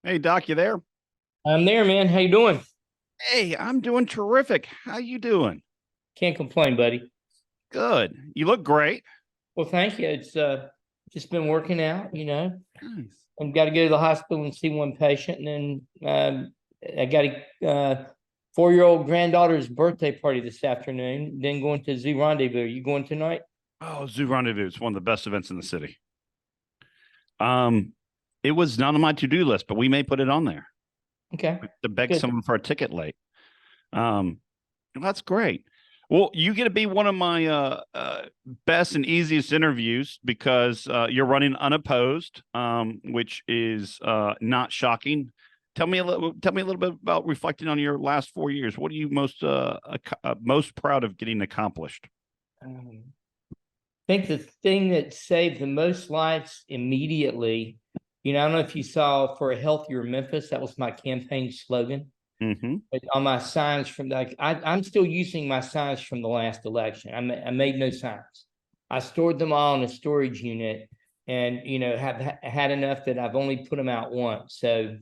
Hey, Doc, you there? I'm there, man. How you doing? Hey, I'm doing terrific. How you doing? Can't complain, buddy. Good. You look great. Well, thank you. It's just been working out, Nice. I've got to go to the hospital and see one patient, and then I got a 4-year-old granddaughter's birthday party this afternoon. Then going to Zoo Rendezvous. You going tonight? Oh, Zoo Rendezvous is one of the best events in the city. Um, it was not on my to-do list, but we may put it on there Okay, to beg good. someone for a ticket late. Um, that's great. Well, you get to be one of my best and easiest interviews because you're running unopposed, which is not shocking. Tell me a little bit about reflecting on your last 4 years. What are you most proud of getting accomplished? Um, I think the thing that saved the most lives immediately, I don't know if you saw for a healthier Memphis, that was my campaign slogan. Mm-hmm. On my signs from I'm still using my signs from the last election. I made no signs. I stored them all in a storage unit, and have had enough that I've only put them out once. So,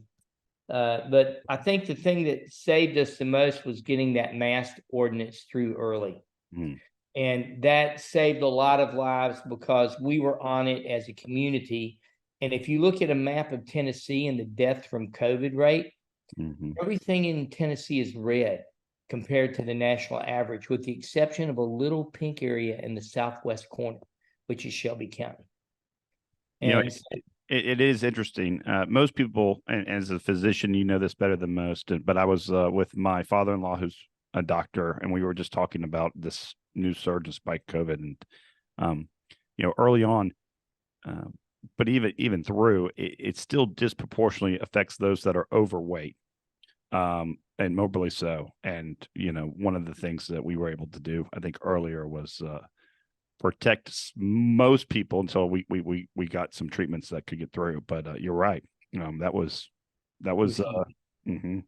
but I think the thing that saved us the most was getting that mask ordinance through early, Mm-hmm. and that saved a lot of lives because we were on it as a community. And if you look at a map of Tennessee and the death from COVID rate, Mm-hmm. everything in Tennessee is red compared to the national average, with the exception of a little pink area in the southwest corner, which is Shelby County. You know, And so, it is interesting. Most people, and as a physician, you know this better than most. But I was with my father-in-law, who's a doctor, and we were just talking about this new surge and spike COVID, and um, early on, uh, but even through, it still disproportionately affects those that are overweight, and morbidly so. And one of the things that we were able to do, I think, earlier was protect most people until we got some treatments that could get through. But you're right. That it was was huge. mhm.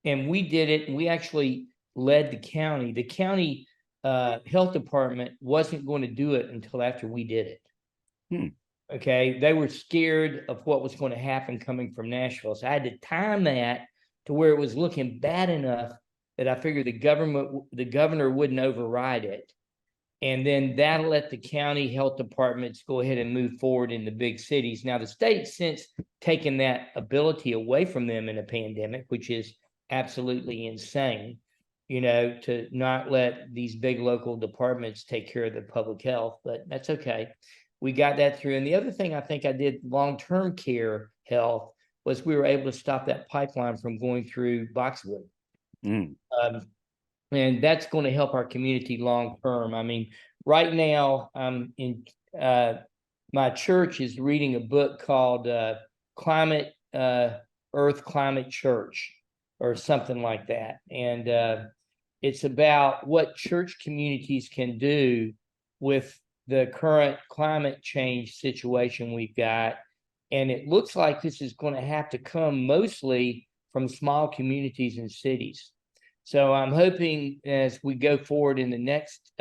And we did it. And we actually led the county. The county health department wasn't going to do it until after we did it. Hmm. Okay, they were scared of what was going to happen coming from Nashville, so I had to time that to where it was looking bad enough that I figured the governor wouldn't override it, and then that'll let the county health departments go ahead and move forward in the big cities. Now, the state's since taken that ability away from them in a pandemic, which is absolutely insane, to not let these big local departments take care of the public health, but that's okay. We got that through. And the other thing I think I did long-term care health was we were able to stop that pipeline from going through Boxwood. Mm. Um, and that's going to help our community long term. I mean, right now, my church is reading a book called Climate Earth Climate Church or something like that, and it's about what church communities can do with the current climate change situation we've got. And it looks like this is going to have to come mostly from small communities and cities. So I'm hoping as we go forward in the next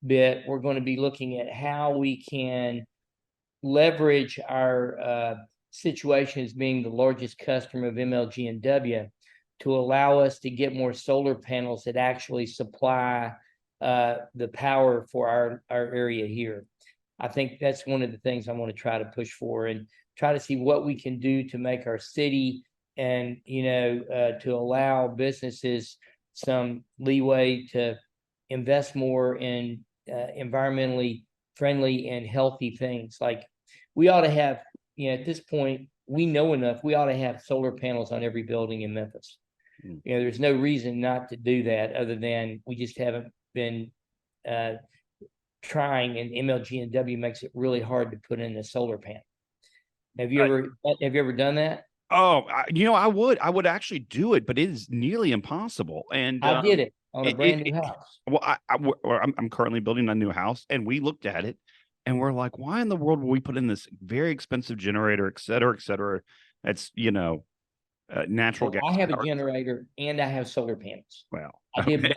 bit, we're going to be looking at how we can leverage our situation as being the largest customer of MLG&W to allow us to get more solar panels that actually supply the power for our area here. I think that's one of the things I want to try to push for and try to see what we can do to make our city and to allow businesses some leeway to invest more in environmentally friendly and healthy things. Like we ought to have, at this point, we know enough. We ought to have solar panels on every building in Memphis. Mm. There's no reason not to do that other than we just haven't been trying, and MLG&W makes it really hard to put in a solar panel. Have you ever done that? Oh, I would actually do it, but it is nearly impossible. And I did it on a brand new it house. well, I'm currently building a new house, and we looked at it, and we're like, why in the world would we put in this very expensive generator, et cetera, et cetera? That's natural Well, gas I have a powered. generator and I have solar panels. Well, I did okay.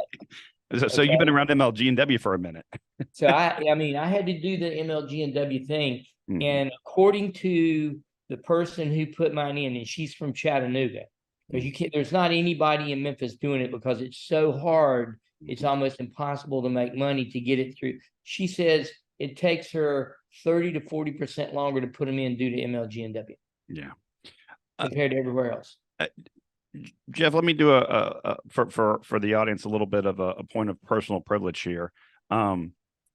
both. So you've been Okay. around MLG&W for a minute. So I mean, I had to do the MLG&W thing. Mhm. And according to the person who put mine in, and she's from Chattanooga, because you can't, there's not anybody in Memphis doing it because it's so hard. It's almost impossible to make money to get it through. She says it takes her 30 to 40% longer to put them in due to MLGNW. Yeah. Compared to everywhere else. Jeff, let me do for the audience a little bit of a point of personal privilege here.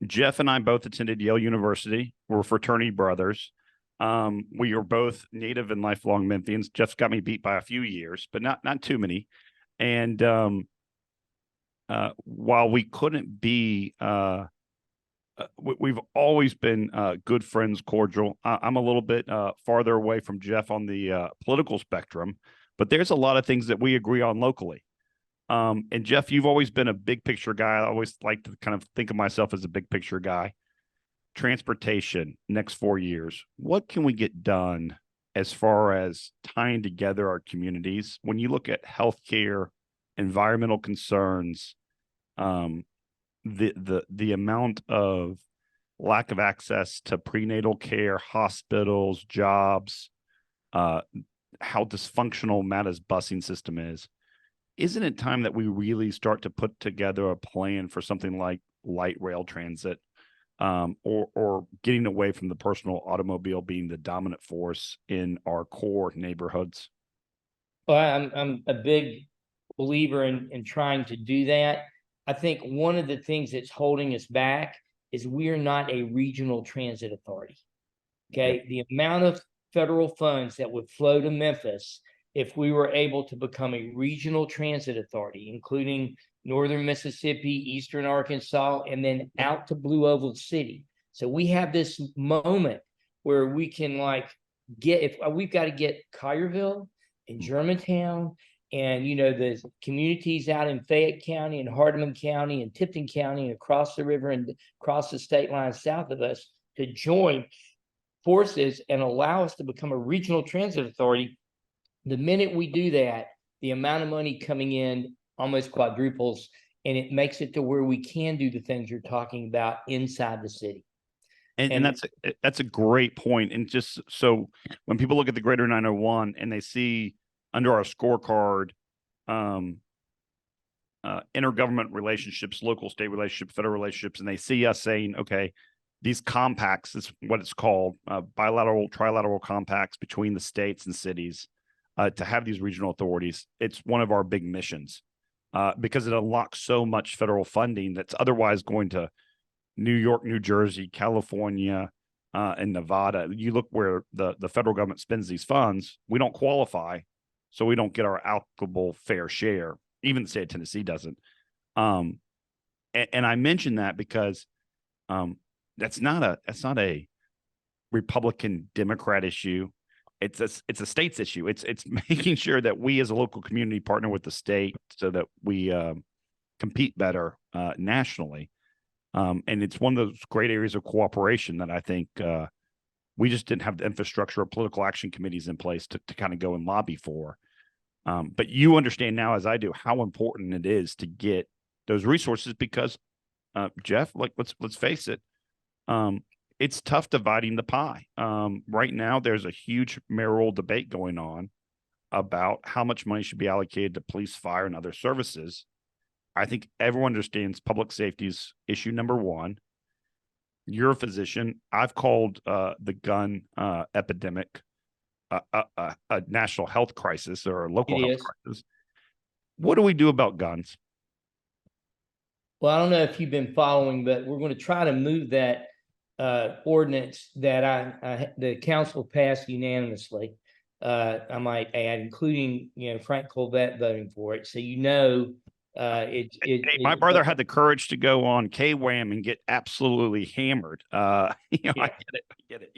Jeff and I both attended Yale University. We're fraternity brothers. We are both native and lifelong Memphians. Jeff's got me beat by a few years, but not too many. And while we couldn't be, we've always been good friends, cordial. I'm a little bit farther away from Jeff on the political spectrum, but there's a lot of things that we agree on locally. And Jeff, you've always been a big picture guy. I always like to kind of think of myself as a big picture guy. Transportation, next 4 years, what can we get done as far as tying together our communities? When you look at healthcare, environmental concerns, the amount of lack of access to prenatal care, hospitals, jobs, how dysfunctional MATA's busing system is, isn't it time that we really start to put together a plan for something like light rail transit, or getting away from the personal automobile being the dominant force in our core neighborhoods? Well, I'm a big believer in trying to do that. I think one of the things that's holding us back is we're not a regional transit authority. Okay. Yep. The amount of federal funds that would flow to Memphis if we were able to become a regional transit authority, including northern Mississippi, eastern Arkansas, and then out to Blue Oval City. So we have this moment where we can if we've got to get Collierville and Germantown and, the communities out in Fayette County and Hardeman County and Tipton County and across the river and across the state line south of us to join forces and allow us to become a regional transit authority. The minute we do that, the amount of money coming in almost quadruples, and it makes it to where we can do the things you're talking about inside the city. And that's a great point. And just so when people look at the Greater 901 and they see under our scorecard, intergovernment relationships, local state relationships, federal relationships, and they see us saying, okay, these compacts is what it's called, bilateral, trilateral compacts between the states and cities, to have these regional authorities. It's one of our big missions, because it unlocks so much federal funding that's otherwise going to New York, New Jersey, California, and Nevada. You look where the federal government spends these funds, we don't qualify, so we don't get our applicable fair share. Even the state of Tennessee doesn't. And I mention that because that's not a Republican Democrat issue. It's a state's issue. It's making sure that we as a local community partner with the state so that we compete better nationally. And it's one of those great areas of cooperation that I think we just didn't have the infrastructure or political action committees in place to kind of go and lobby for. But you understand now, as I do, how important it is to get those resources because, Jeff, let's face it, it's tough dividing the pie. Right now, there's a huge mayoral debate going on about how much money should be allocated to police, fire, and other services. I think everyone understands public safety is issue number one. You're a physician. I've called the gun epidemic a national health crisis or a local health crisis. What do we do about guns? Well, I don't know if you've been following, but we're going to try to move that ordinance that the council passed unanimously. I might add, including Frank Colvett voting for it. So my brother had the courage to go on KWAM and get absolutely hammered. I get it.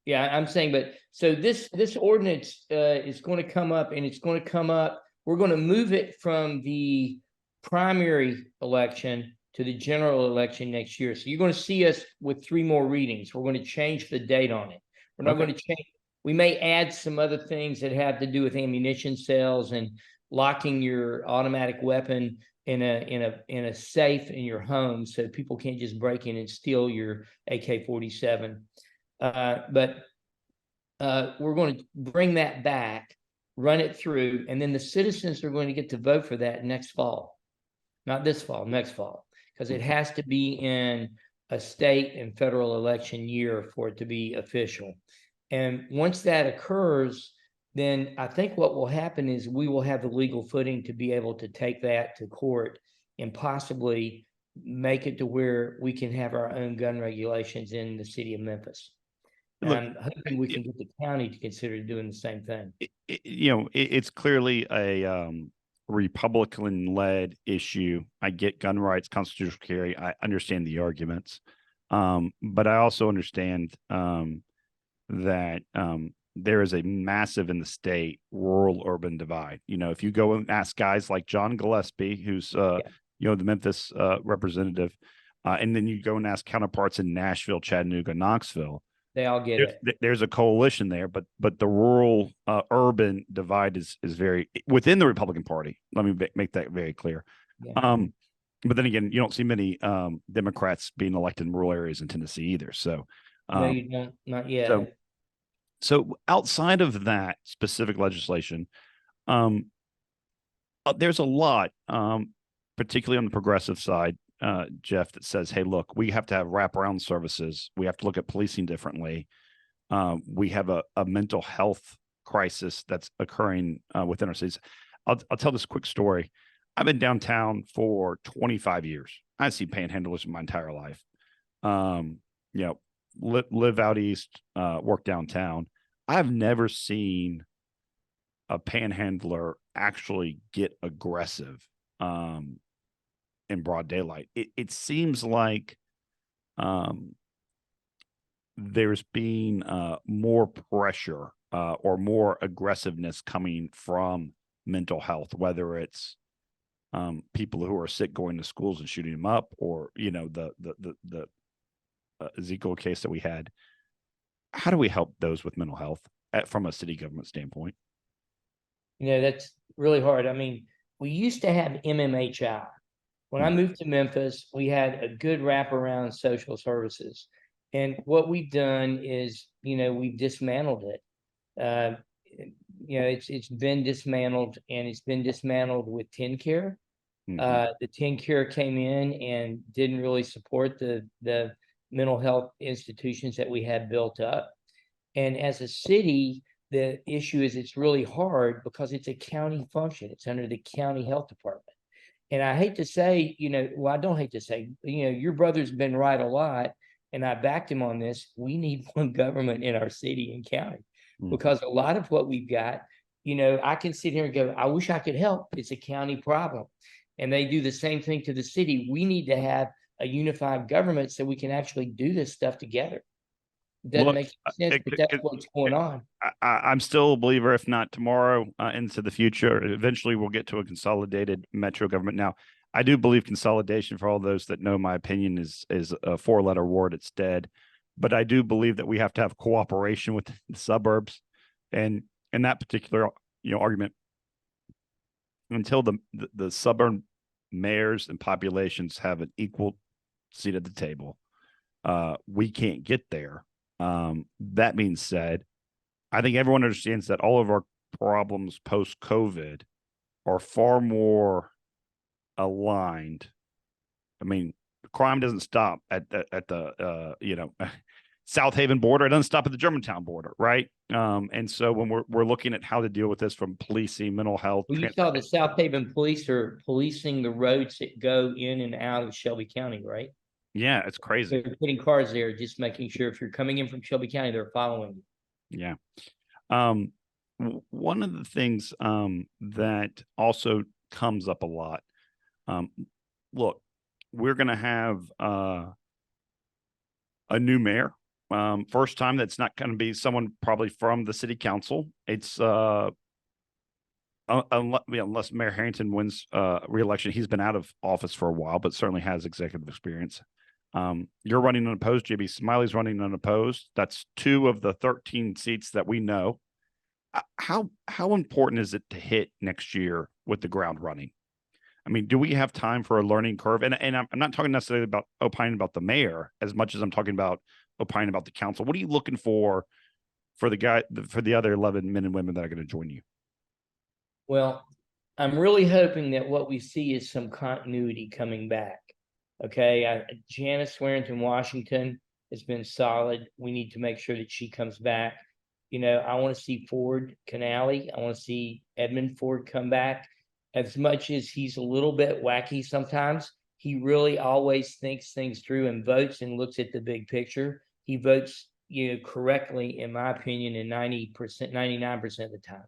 Yeah. I'm saying, but so this ordinance is going to come up, and it's going to come up. We're going to move it from the primary election to the general election next year. So you're going to see us with 3 more readings. We're going to change the date on it. We're not going to change. We may add some other things that have to do with ammunition sales and locking your automatic weapon in a safe in your home so people can't just break in and steal your AK-47. But we're going to bring that back, run it through, and then the citizens are going to get to vote for that next fall. Not this fall, next fall, because it has to be in a state and federal election year for it to be official. And once that occurs, then I think what will happen is we will have the legal footing to be able to take that to court and possibly make it to where we can have our own gun regulations in the city of Memphis. And Look, I'm hoping we can get the county to consider doing the same thing. it's clearly a Republican-led issue. I get gun rights, constitutional carry. I understand the arguments, but I also understand that there is a massive in the state rural-urban divide. If you go and ask guys like John Gillespie, who's the Memphis representative, and then you go and ask counterparts in Nashville, Chattanooga, Knoxville, they all get it. There's a coalition there, but the rural urban divide is very within the Republican Party. Let me make that very clear. Yeah. But then again, you don't see many Democrats being elected in rural areas in Tennessee either. So no, you don't, not yet. So outside of that specific legislation, there's a lot, particularly on the progressive side, Jeff, that says, hey, look, we have to have wraparound services. We have to look at policing differently. We have a mental health crisis that's occurring within our cities. I'll tell this quick story. I've been downtown for 25 years. I see panhandlers in my entire life. Live out east, work downtown. I've never seen a panhandler actually get aggressive in broad daylight. It seems like there's been more pressure or more aggressiveness coming from mental health, whether it's people who are sick going to schools and shooting them up, or the Ezekiel case that we had. How do we help those with mental health from a city government standpoint? That's really hard. I mean, we used to have MMHI. When I moved to Memphis, we had a good wraparound social services. And what we've done is, we've dismantled it. It's been dismantled, and it's been dismantled with TennCare. The TennCare came in and didn't really support the mental health institutions that we had built up. And as a city, the issue is it's really hard because it's a county function. It's under the county health department. And I hate to say, I don't hate to say, your brother's been right a lot, and I backed him on this. We need one government in our city and county, because a lot of what we've got, I can sit here and go, I wish I could help. It's a county problem. And they do the same thing to the city. We need to have a unified government so we can actually do this stuff together. Doesn't make sense, but that's what's going on. I'm still a believer, if not tomorrow, into the future. Eventually, we'll get to a consolidated metro government. Now, I do believe consolidation, for all those that know my opinion, is a four-letter word. It's dead. But I do believe that we have to have cooperation with the suburbs, and in that particular argument, until the suburban mayors and populations have an equal seat at the table, we can't get there. That being said, I think everyone understands that all of our problems post-COVID are far more aligned. I mean, crime doesn't stop at the South Haven border. It doesn't stop at the Germantown border, right? And so when we're looking at how to deal with this from policing, mental health. Well, you saw the South Haven police are policing the roads that go in and out of Shelby County, right? Yeah, it's crazy. They're putting cars there, just making sure if you're coming in from Shelby County, they're following you. Yeah. One of the things that also comes up a lot. Look, we're going to have a new mayor. First time that's not going to be someone probably from the city council. It's unless Mayor Harrington wins re-election. He's been out of office for a while, but certainly has executive experience. You're running unopposed. JB Smiley's running unopposed. That's 2 of the 13 seats that we know. How important is it to hit next year with the ground running? I mean, do we have time for a learning curve? And I'm not talking necessarily about opining about the mayor as much as I'm talking about opining about the council. What are you looking for for the other 11 men and women that are going to join you? Well, I'm really hoping that what we see is some continuity coming back. Okay, Janice Swearington Washington has been solid. We need to make sure that she comes back. I want to see Ford Canale. I want to see Edmund Ford come back. As much as he's a little bit wacky sometimes, he really always thinks things through and votes and looks at the big picture. He votes, correctly, in my opinion, in 90%, 99% of the time.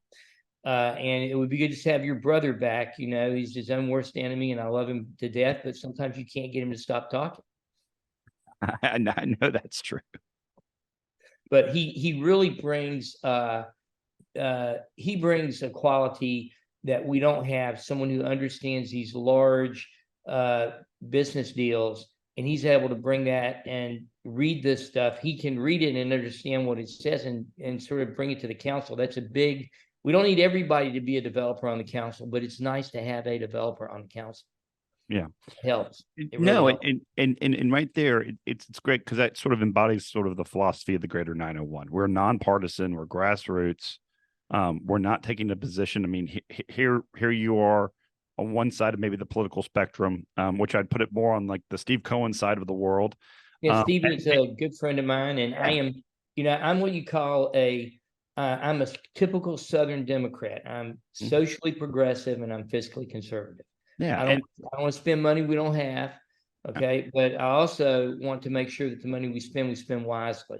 And it would be good to have your brother back. He's his own worst enemy, and I love him to death, but sometimes you can't get him to stop talking. I know that's true. But he really brings a quality that we don't have, someone who understands these large business deals, and he's able to bring that and read this stuff. He can read it and understand what it says and sort of bring it to the council. We don't need everybody to be a developer on the council, but it's nice to have a developer on the council. Yeah, it helps. It really helps. And right there, it's great because that sort of embodies sort of the philosophy of the Greater 901. We're nonpartisan, we're grassroots. We're not taking a position. I mean, here you are on one side of maybe the political spectrum, which I'd put it more on like the Steve Cohen side of the world. Yeah, Steve is a good friend of mine, and I am, I'm what you call I'm a typical Southern Democrat. I'm socially progressive and I'm fiscally conservative. Yeah, I don't want to spend money we don't have. Okay, but I also want to make sure that the money we spend wisely.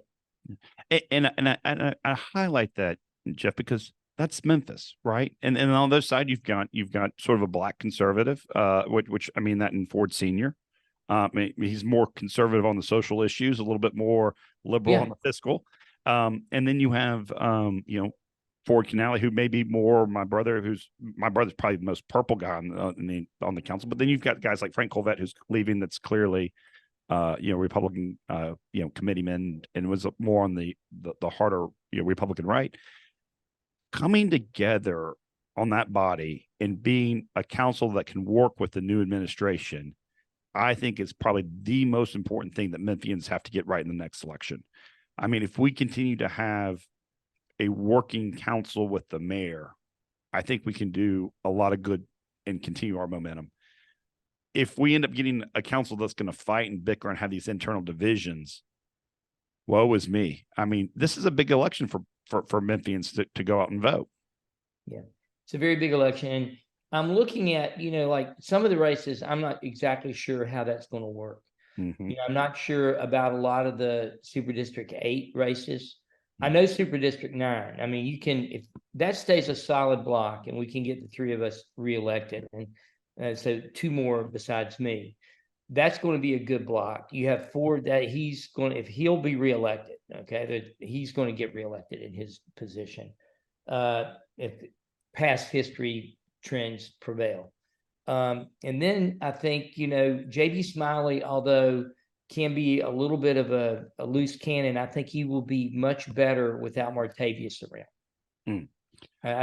And I highlight that, Jeff, because that's Memphis, right? And on those side, you've got sort of a black conservative, which I mean that in Ford Senior. He's more conservative on the social issues, a little bit more liberal on the fiscal. And then you have, Ford Canale, who may be more my brother's probably the most purple guy on the council. But then you've got guys like Frank Colvett, who's leaving, that's clearly, Republican, committeeman, and was more on the harder, Republican right. Coming together on that body and being a council that can work with the new administration, I think is probably the most important thing that Memphians have to get right in the next election. I mean, if we continue to have a working council with the mayor, I think we can do a lot of good and continue our momentum. If we end up getting a council that's going to fight and bicker and have these internal divisions, woe is me. I mean, this is a big election for Memphians to go out and vote. Yeah, it's a very big election. And I'm looking at, like some of the races, I'm not exactly sure how that's going to work. Mm-hmm. I'm not sure about a lot of the Super District 8 races. I know Super District 9. I mean, if that stays a solid block and we can get the three of us reelected, and so two more besides me, that's going to be a good block. You have Ford that if he'll be reelected, okay, that he's going to get reelected in his position. If past history trends prevail. And then I think, J.B. Smiley, although can be a little bit of a loose cannon, I think he will be much better without Martavius around.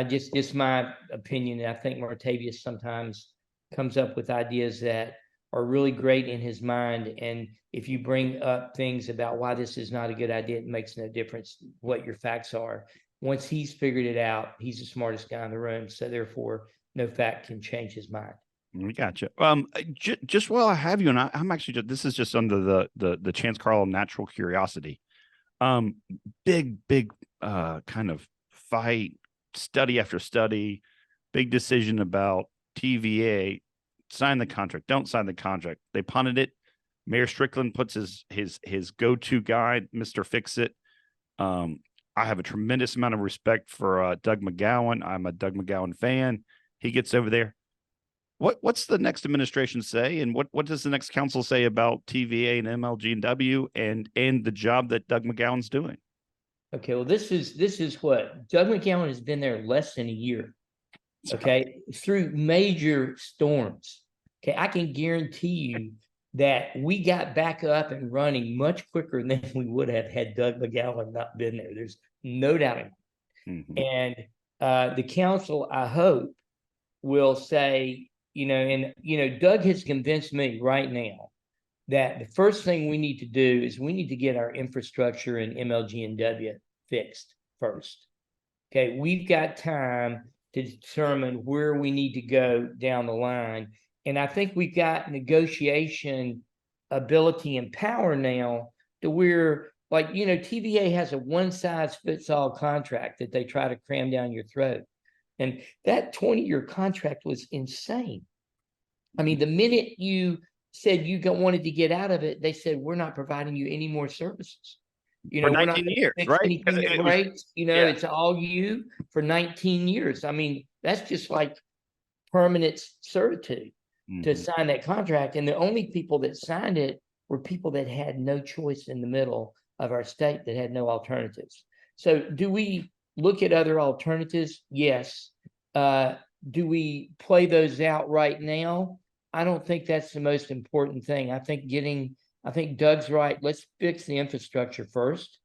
Just my opinion. I think Martavius sometimes comes up with ideas that are really great in his mind. And if you bring up things about why this is not a good idea, it makes no difference what your facts are. Once he's figured it out, he's the smartest guy in the room. So therefore, no fact can change his mind. We gotcha. Just while I have you, and I'm actually this is just under the Chance Carl natural curiosity. Big kind of fight, study after study, big decision about TVA. Sign the contract, don't sign the contract. They punted it. Mayor Strickland puts his go-to guy, Mr. Fix-It. I have a tremendous amount of respect for Doug McGowan. I'm a Doug McGowan fan. He gets over there. What's the next administration say, and what does the next council say about TVA and MLG&W and the job that Doug McGowan's doing? Okay, well, this is what Doug McGowan has been there less than a year. Okay, through major storms. Okay, I can guarantee you that we got back up and running much quicker than we would have had Doug McGowan not been there. There's no doubt. Mm-hmm. And the council, I hope, will say, Doug has convinced me right now that the first thing we need to do is we need to get our infrastructure and MLG&W fixed first. Okay, we've got time to determine where we need to go down the line. And I think we've got negotiation ability and power now to where, like, TVA has a one-size-fits-all contract that they try to cram down your throat. And that 20-year contract was insane. I mean, the minute you said you wanted to get out of it, they said, we're not providing you any more services. For We're not 19 years, fix right? anything that breaks. yeah. It's all you for 19 years. I mean, that's just like permanent servitude to sign that contract. And the only people that signed it were people that had no choice in the middle of our state, that had no alternatives. So do we look at other alternatives? Yes. Do we play those out right now? I don't think that's the most important thing. I think Doug's right. Let's fix the infrastructure first.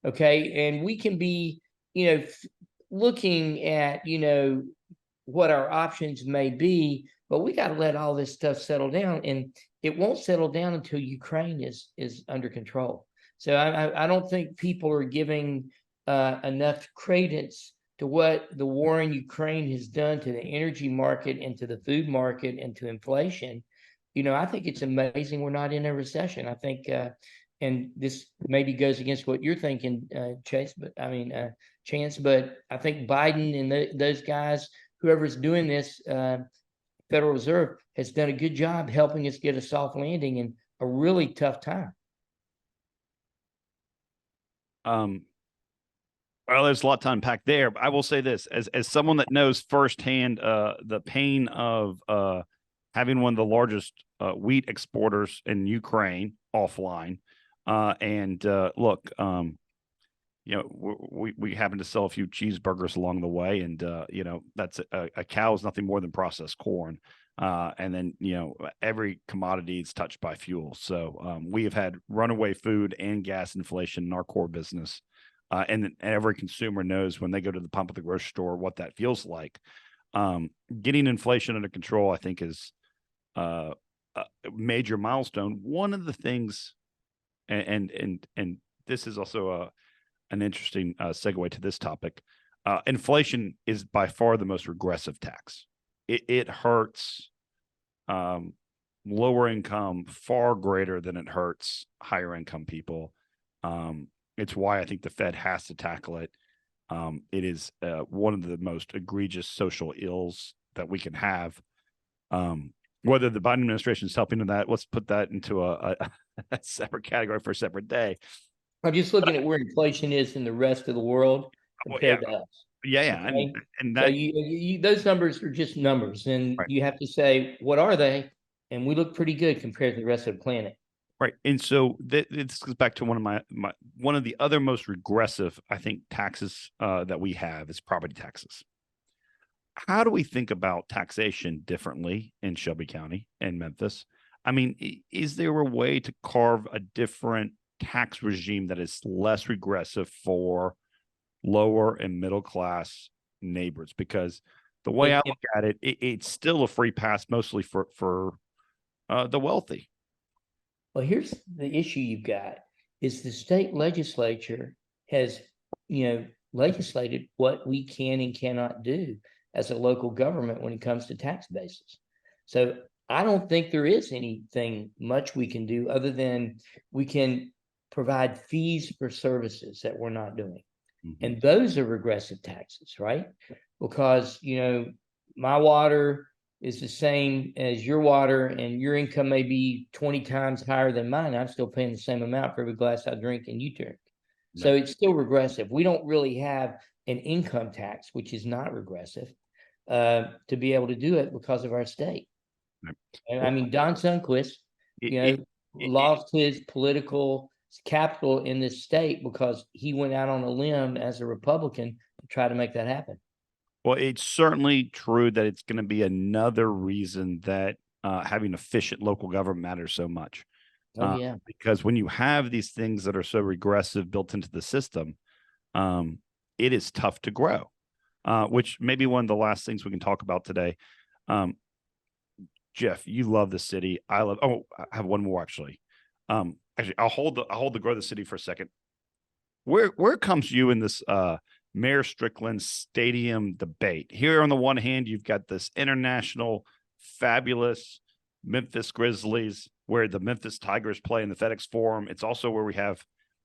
Okay. And we can be, looking at, what our options may be, but we got to let all this stuff settle down, and it won't settle down until Ukraine is under control. So I don't think people are giving enough credence to what the war in Ukraine has done to the energy market and to the food market and to inflation. I think it's amazing we're not in a recession. I think, and this maybe goes against what you're thinking, Chance, but I think Biden and those guys, whoever's doing this, Federal Reserve, has done a good job helping us get a soft landing in a really tough time. Well, there's a lot to unpack there, but I will say this, as someone that knows firsthand the pain of having one of the largest wheat exporters in Ukraine offline, and look, we happen to sell a few cheeseburgers along the way, and that's a cow is nothing more than processed corn, and then every commodity is touched by fuel. So we have had runaway food and gas inflation in our core business. And every consumer knows when they go to the pump at the grocery store what that feels like. Getting inflation under control, I think, is a major milestone. One of the things, and this is also an interesting segue to this topic. Inflation is by far the most regressive tax. It hurts lower income far greater than it hurts higher income people. It's why I think the Fed has to tackle it. It is one of the most egregious social ills that we can have. Whether the Biden administration is helping in that, let's put that into a separate category for a separate day. I'm just looking at where inflation is in the rest of the world compared to us. Yeah. Okay? And that, so those numbers are just numbers, and right. You have to say, what are they? And we look pretty good compared to the rest of the planet. Right. And so this goes back to one of the other most regressive, I think, taxes that we have is property taxes. How do we think about taxation differently in Shelby County and Memphis? I mean, is there a way to carve a different tax regime that is less regressive for lower and middle class neighbors? Because the way I look at it, it's still a free pass, mostly for the wealthy. Well, here's the issue you've got is the state legislature has, legislated what we can and cannot do as a local government when it comes to tax bases. So I don't think there is anything much we can do other than we can provide fees for services that we're not doing. Mm-hmm. And those are regressive taxes, right? Because, my water is the same as your water, and your income may be 20 times higher than mine. I'm still paying the same amount for every glass I drink and you drink. Right. So it's still regressive. We don't really have an income tax, which is not regressive, to be able to do it because of our state. Right. And I mean, Don Sundquist, lost his political capital in this state because he went out on a limb as a Republican to try to make that happen. Well, it's certainly true that it's going to be another reason that having efficient local government matters so much. Because when you have these things that are so regressive built into the system, it is tough to grow, which may be one of the last things we can talk about today. Jeff, you love the city. I have one more actually. I'll hold the grow the city for a second. Where comes you in this Mayor Strickland's stadium debate. Here on the one hand, you've got this international, fabulous Memphis Grizzlies, where the Memphis Tigers play in the FedEx Forum. It's also where we have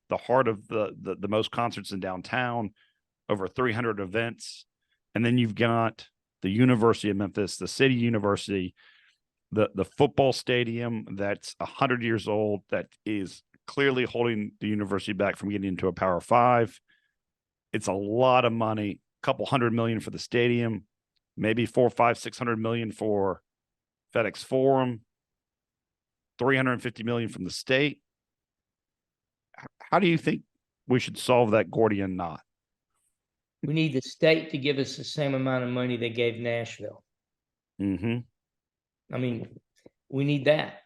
the heart of the most concerts in downtown, over 300 events. And then you've got the University of Memphis, the City University, the football stadium that's 100 years old, that is clearly holding the university back from getting into a Power Five. It's a lot of money, a couple $100 million for the stadium, maybe 400, 500, 600 million for FedEx Forum, 350 million from the state. How do you think we should solve that Gordian knot? We need the state to give us the same amount of money they gave Nashville. Mm-hmm. I mean, we need that.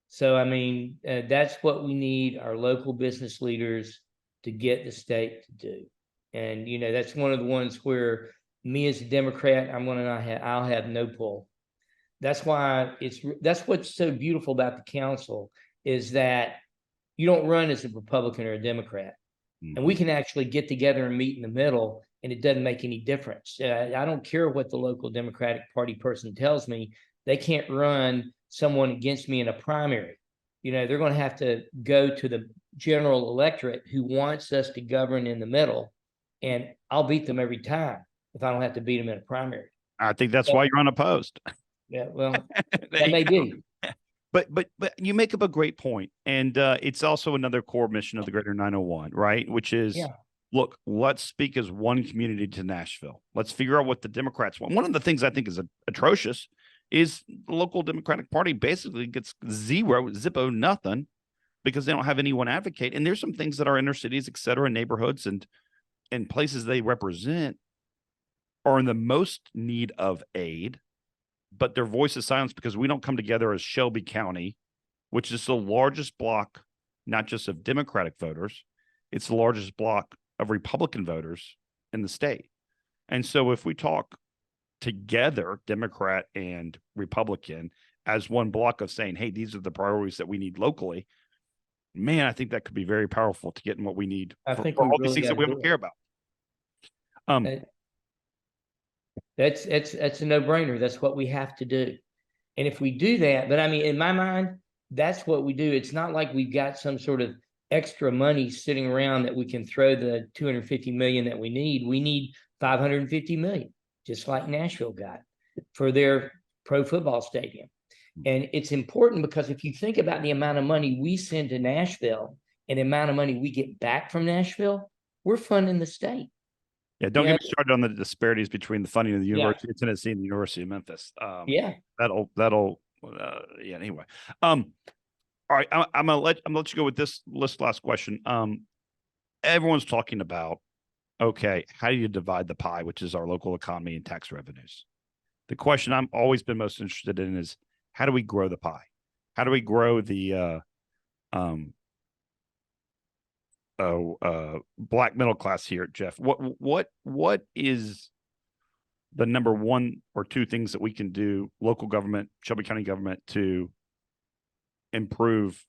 So, I mean, that's what we need our local business leaders to get the state to do. And, you know, that's one of the ones where me as a Democrat, I'll have no pull. That's why that's what's so beautiful about the council, is that you don't run as a Republican or a Democrat. Mm-hmm. And we can actually get together and meet in the middle, and it doesn't make any difference. I don't care what the local Democratic Party person tells me. They can't run someone against me in a primary. You know, they're going to have to go to the general electorate who wants us to govern in the middle, and I'll beat them every time if I don't have to beat them in a primary. I think that's why you're unopposed. Yeah, well, that may be. But you make up a great point, and it's also another core mission of the Greater 901, right? Which is, look, let's speak as one community to Nashville. Let's figure out what the Democrats want. One of the things I think is atrocious is the local Democratic Party basically gets zippo, nothing, because they don't have anyone advocate. And there's some things that our inner cities, et cetera, neighborhoods and places they represent are in the most need of aid, but their voice is silenced because we don't come together as Shelby County, which is the largest block, not just of Democratic voters, it's the largest block of Republican voters in the state. And so if we talk together, Democrat and Republican, as one block of saying, hey, these are the priorities that we need locally, man, I think that could be very powerful to getting what we need for all these things that we don't care about. That's a no-brainer. That's what we have to do. And if we do that, but I mean, in my mind, that's what we do. It's not like we've got some sort of extra money sitting around that we can throw the 250 million that we need. We need 550 million, just like Nashville got for their pro football stadium. And it's important because if you think about the amount of money we send to Nashville and the amount of money we get back from Nashville, we're funding the state. Yeah, don't get me started on the disparities between the funding of the University of Tennessee and the University of Memphis. That'll anyway. All right, I'm gonna let you go with this last question. Everyone's talking about, okay, how do you divide the pie, which is our local economy and tax revenues? The question I've always been most interested in is, how do we grow the pie? How do we grow the black middle class here, Jeff? What is the number one or two things that we can do, local government, Shelby County government, to improve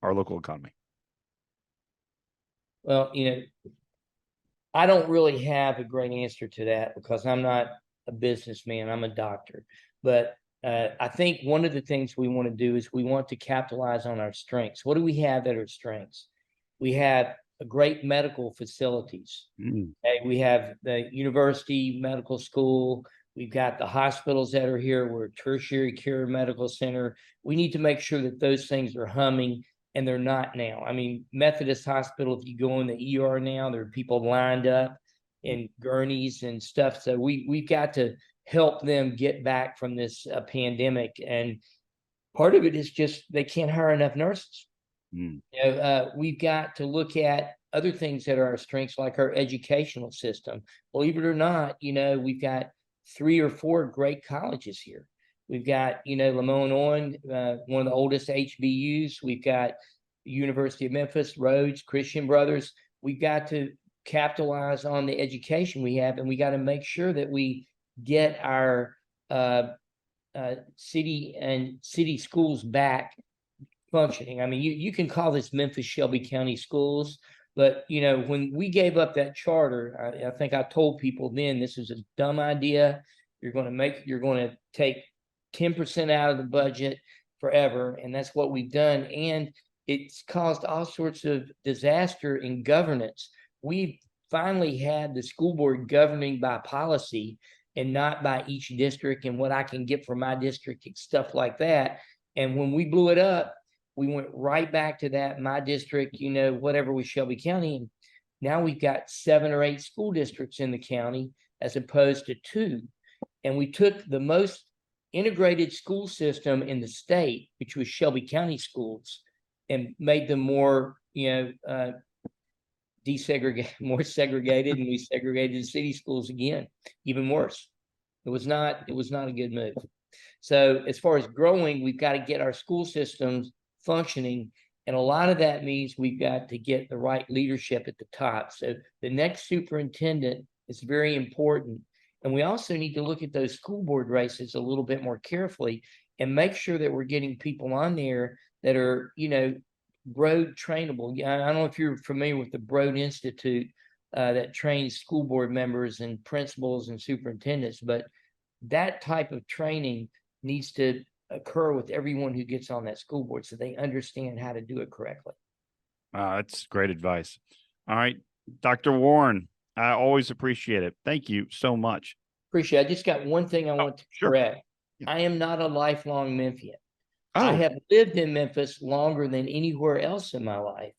our local economy? Well, you know, I don't really have a great answer to that because I'm not a businessman. I'm a doctor. But I think one of the things we want to do is we want to capitalize on our strengths. What do we have that are strengths? We have great medical facilities. Okay, we have the University Medical School. We've got the hospitals that are here. We're a tertiary care medical center. We need to make sure that those things are humming, and they're not now. I mean, Methodist Hospital, if you go in the ER now, there are people lined up in gurneys and stuff. So we've got to help them get back from this pandemic. And part of it is just they can't hire enough nurses. You know, we've got to look at other things that are our strengths, like our educational system. Believe it or not, you know, we've got 3 or 4 great colleges here. We've got, you know, Lamont, one of the oldest HBUs. We've got University of Memphis, Rhodes, Christian Brothers. We've got to capitalize on the education we have, and we got to make sure that we get our city schools back functioning. I mean, you can call this Memphis Shelby County schools, But, when we gave up that charter, I think I told people then this was a dumb idea. You're going to take 10% out of the budget forever. And that's what we've done. And it's caused all sorts of disaster in governance. We've finally had the school board governing by policy and not by each district and what I can get from my district and stuff like that. And when we blew it up, we went right back to that, my district, whatever with Shelby County. And now we've got 7 or 8 school districts in the county as opposed to 2. And we took the most integrated school system in the state, which was Shelby County schools, and made them more, desegregated, more segregated, and we segregated the city schools again, even worse. It was not a good move. So as far as growing, we've got to get our school systems functioning. And a lot of that means we've got to get the right leadership at the top. So the next superintendent is very important. And we also need to look at those school board races a little bit more carefully and make sure that we're getting people on there that are, Broad trainable. I don't know if you're familiar with the Broad Institute that trains school board members and principals and superintendents, but that type of training needs to occur with everyone who gets on that school board so they understand how to do it correctly. That's great advice. All right, Dr. Warren, I always appreciate it. Thank you so much. Appreciate it. I just got one thing I want to correct. Yeah. I am not a lifelong Memphian. Oh. I have lived in Memphis longer than anywhere else in my life,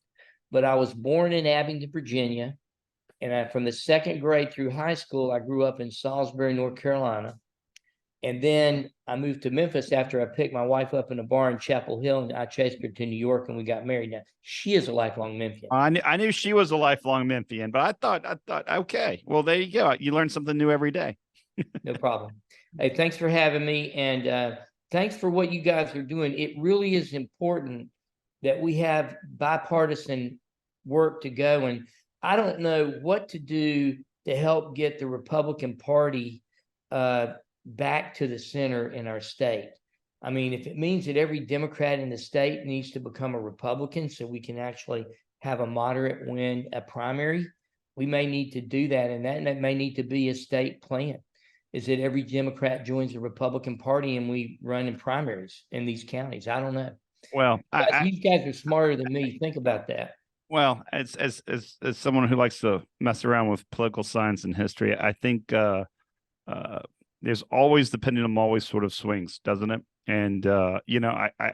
but I was born in Abingdon, Virginia. And from the 2nd grade through high school, I grew up in Salisbury, North Carolina. And then I moved to Memphis after I picked my wife up in a bar in Chapel Hill, and I chased her to New York, and we got married. Now she is a lifelong Memphian. I knew she was a lifelong Memphian, but I thought, okay, well, there you go. You learn something new every day. No problem. Hey, thanks for having me. And thanks for what you guys are doing. It really is important that we have bipartisan work to go. And I don't know what to do to help get the Republican Party back to the center in our state. I mean, if it means that every Democrat in the state needs to become a Republican so we can actually have a moderate win a primary, we may need to do that. And that may need to be a state plan, is that every Democrat joins the Republican Party and we run in primaries in these counties. I don't know. Well, these guys are smarter than me. Think about that. Well, as someone who likes to mess around with political science and history, I think there's always the pendulum always sort of swings, doesn't it? And I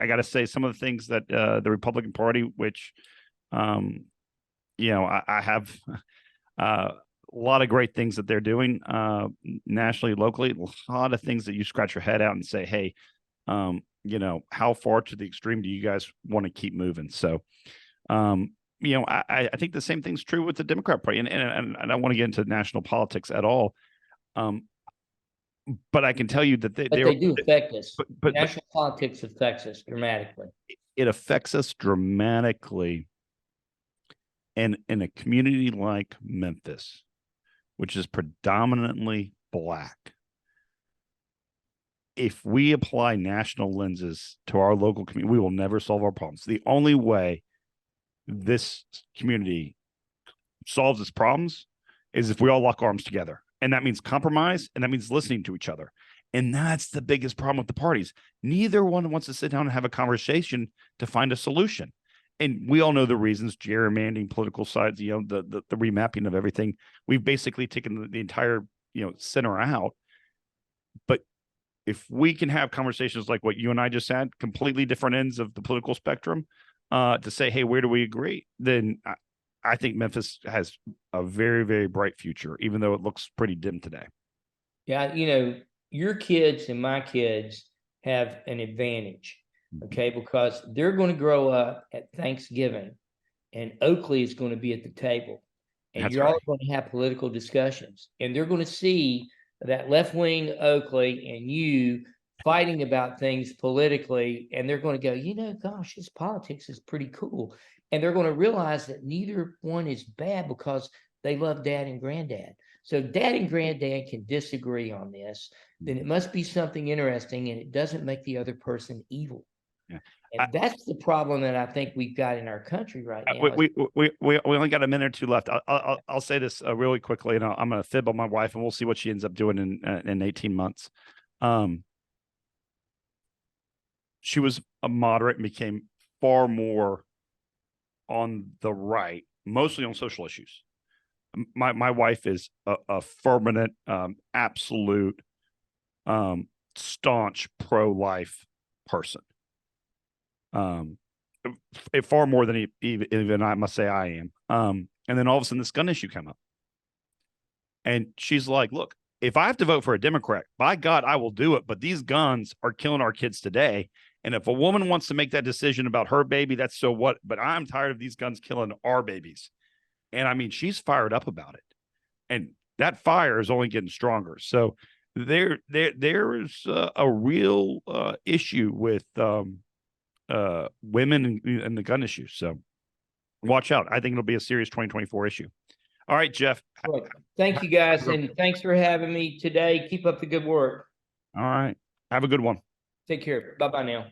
got to say some of the things that the Republican Party, which I have a lot of great things that they're doing nationally, locally, a lot of things that you scratch your head out and say, hey, how far to the extreme do you guys want to keep moving? So, I think the same thing's true with the Democrat Party, and I don't want to get into national politics at all. But I can tell you that they do affect us. But national politics affects us dramatically. It affects us dramatically. And in a community like Memphis, which is predominantly Black, if we apply national lenses to our local community, we will never solve our problems. The only way this community solves its problems is if we all lock arms together. And that means compromise, and that means listening to each other. And that's the biggest problem with the parties. Neither one wants to sit down and have a conversation to find a solution. And we all know the reasons: gerrymandering, political sides, the remapping of everything. We've basically taken the entire, center out. But if we can have conversations like what you and I just had, completely different ends of the political spectrum, to say, hey, where do we agree? Then I think Memphis has a very, very bright future, even though it looks pretty dim today. Yeah, your kids and my kids have an advantage, okay, because they're going to grow up at Thanksgiving and Oakley is going to be at the table, and you're all going to have political discussions, and they're going to see that left-wing Oakley and you fighting about things politically, and they're going to go, gosh, this politics is pretty cool. And they're going to realize that neither one is bad because they love dad and granddad. So dad and granddad can disagree on this, then it must be something interesting, and it doesn't make the other person evil. Yeah. And that's the problem that I think we've got in our country right now. We only got a minute or two left. I'll say this really quickly, and I'm going to fib on my wife, and we'll see what she ends up doing in 18 months. She was a moderate and became far more on the right, mostly on social issues. My wife is a permanent, absolute, staunch pro-life person. Far more than even I must say I am. And then all of a sudden this gun issue came up. And she's like, look, if I have to vote for a Democrat, by God, I will do it. But these guns are killing our kids today. And if a woman wants to make that decision about her baby, that's so what. But I'm tired of these guns killing our babies. And I mean, she's fired up about it. And that fire is only getting stronger. So there is a real issue with women and the gun issue. So watch out. I think it'll be a serious 2024 issue. All right, Jeff. Right. Thank you guys. And thanks for having me today. Keep up the good work. All right. Have a good one. Take care. Bye-bye now.